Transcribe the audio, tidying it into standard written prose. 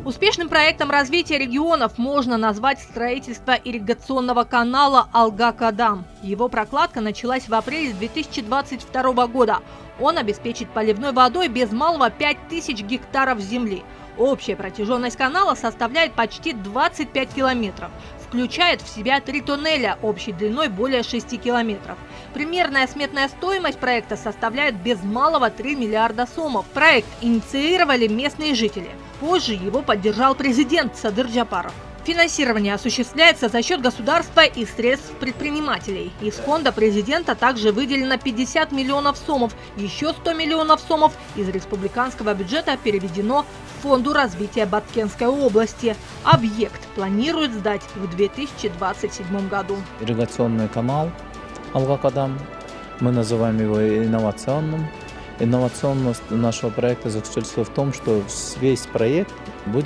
Успешным проектом развития регионов можно назвать строительство ирригационного канала Алга-Кадам. Его прокладка началась в апреле 2022 года. Он обеспечит поливной водой без малого 5000 гектаров земли. Общая протяженность канала составляет почти 25 километров. Включает в себя 3 туннеля общей длиной более 6 километров. Примерная сметная стоимость проекта составляет без малого 3 миллиарда сомов. Проект инициировали местные жители. Позже его поддержал президент Садыр Джапаров. Финансирование осуществляется за счет государства и средств предпринимателей. Из фонда президента также выделено 50 миллионов сомов. Еще 100 миллионов сомов из республиканского бюджета переведено в Фонду развития Баткенской области. Объект планируют сдать в 2027 году. Ирригационный канал Алга-Кадам, мы называем его инновационным. Инновационность нашего проекта заключается в том, что весь проект будет